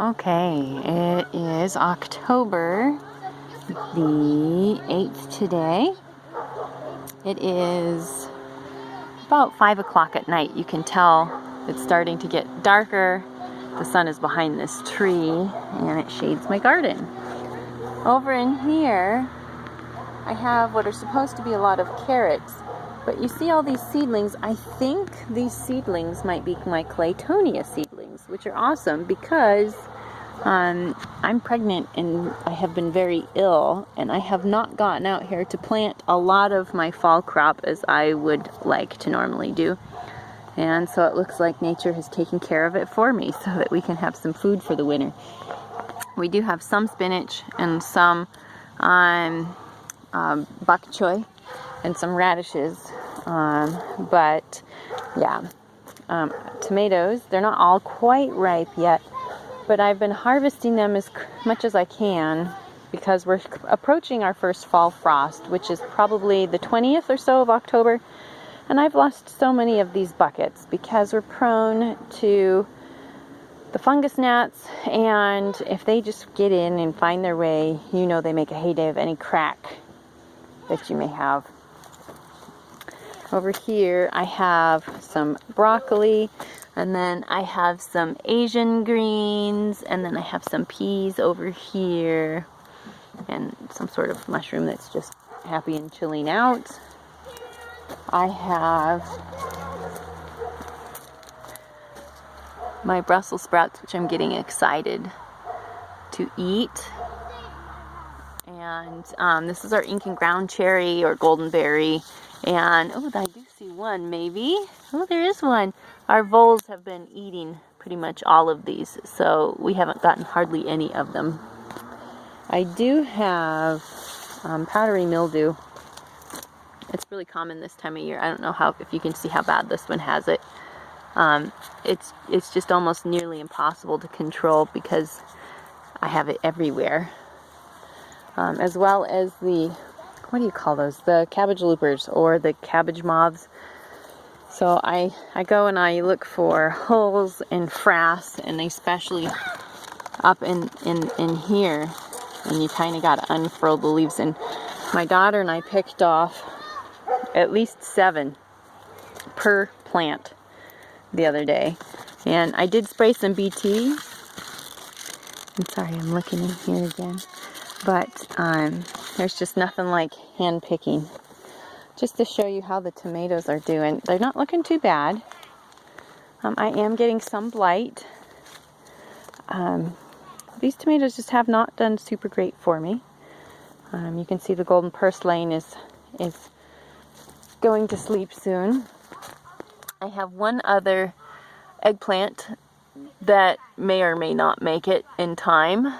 Okay, it is October the 8th today. It is about 5 o'clock at night. You can tell it's starting to get darker. The sun is behind this tree and it shades my garden. Over in here, I have what are supposed to be a lot of carrots. But you see all these seedlings. I think these seedlings might be my Claytonia seedlings, which are awesome because I'm pregnant and I have been very ill, and I have not gotten out here to plant a lot of my fall crop as I would like to normally do. And so it looks like nature has taken care of it for me so that we can have some food for the winter. We do have some spinach and some bok choy and some radishes, but yeah, tomatoes, they're not all quite ripe yet, but I've been harvesting them as much as I can because we're approaching our first fall frost, which is probably the 20th or so of October, and I've lost so many of these buckets because we're prone to the fungus gnats, and if they just get in and find their way, you know they make a heyday of any crack that you may have. Over here I have some broccoli, and then I have some Asian greens, and then I have some peas over here, and some sort of mushroom that's just happy and chilling out. I have my Brussels sprouts, which I'm getting excited to eat. And this is our ink and ground cherry or golden berry. And, oh, I do see one, maybe. Oh, there is one. Our voles have been eating pretty much all of these, so we haven't gotten hardly any of them. I do have powdery mildew. It's really common this time of year. I don't know if you can see how bad this one has it. It's just almost nearly impossible to control because I have it everywhere. As well as the, what do you call those? The cabbage loopers or the cabbage moths. So I go and I look for holes and frass, and especially up in here, and you kind of got to unfurl the leaves. And my daughter and I picked off at least 7 per plant the other day, and I did spray some BT. I'm sorry, I'm looking in here again. But there's just nothing like hand picking. Just to show you how the tomatoes are doing. They're not looking too bad. I am getting some blight. These tomatoes just have not done super great for me. You can see the golden purslane is going to sleep soon. I have one other eggplant that may or may not make it in time.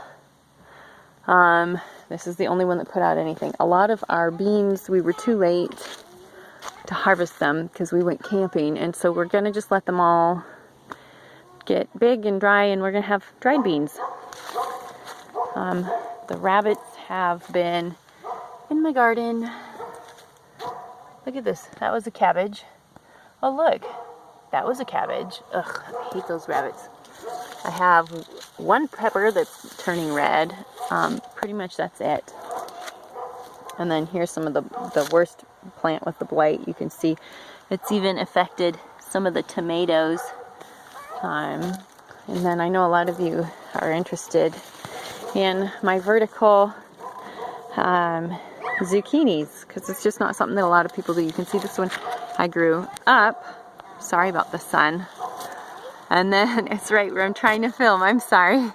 This is the only one that put out anything. A lot of our beans, we were too late to harvest them because we went camping, and so we're going to just let them all get big and dry, and we're going to have dried beans. The rabbits have been in my garden. Look at this. That was a cabbage. Oh, look. That was a cabbage. Ugh, I hate those rabbits. I have one pepper that's turning red. Pretty much that's it. And then here's some of the worst plant with the blight. You can see it's even affected some of the tomatoes. And then I know a lot of you are interested in my vertical zucchinis, because it's just not something that a lot of people do. You can see this one I grew up. Sorry about the sun. And then it's right where I'm trying to film. I'm sorry.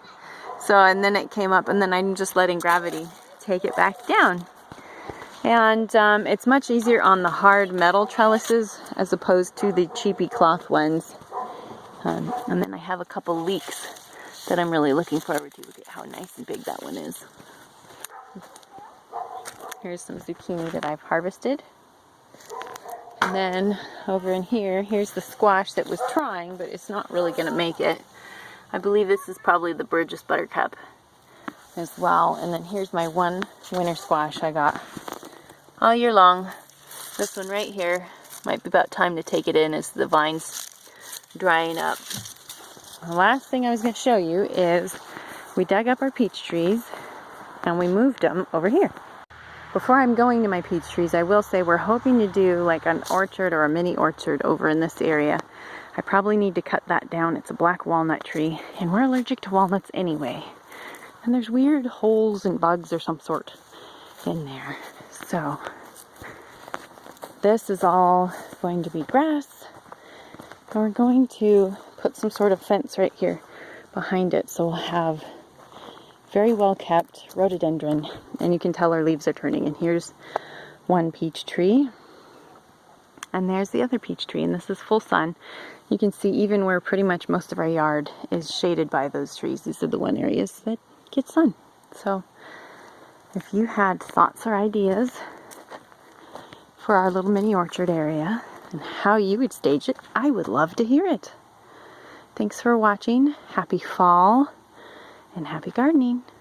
So, and then it came up, and then I'm just letting gravity take it back down. And it's much easier on the hard metal trellises as opposed to the cheapy cloth ones. And then I have a couple leeks that I'm really looking forward to. Look at how nice and big that one is. Here's some zucchini that I've harvested. And then over in here, here's the squash that was trying, but it's not really going to make it. I believe this is probably the Burgess Buttercup as well. And then here's my one winter squash I got all year long. This one right here might be about time to take it in as the vine's drying up. The last thing I was going to show you is we dug up our peach trees and we moved them over here. Before I'm going to my peach trees, I will say we're hoping to do like an orchard or a mini orchard over in this area. I probably need to cut that down. It's a black walnut tree, and we're allergic to walnuts anyway. And there's weird holes and bugs or some sort in there. So this is all going to be grass. And we're going to put some sort of fence right here behind it. So we'll have very well kept rhododendron, and you can tell our leaves are turning. And here's one peach tree, and there's the other peach tree, and this is full sun. You can see even where pretty much most of our yard is shaded by those trees. These are the one areas that get sun. So if you had thoughts or ideas for our little mini orchard area and how you would stage it, I would love to hear it. Thanks for watching. Happy fall and happy gardening.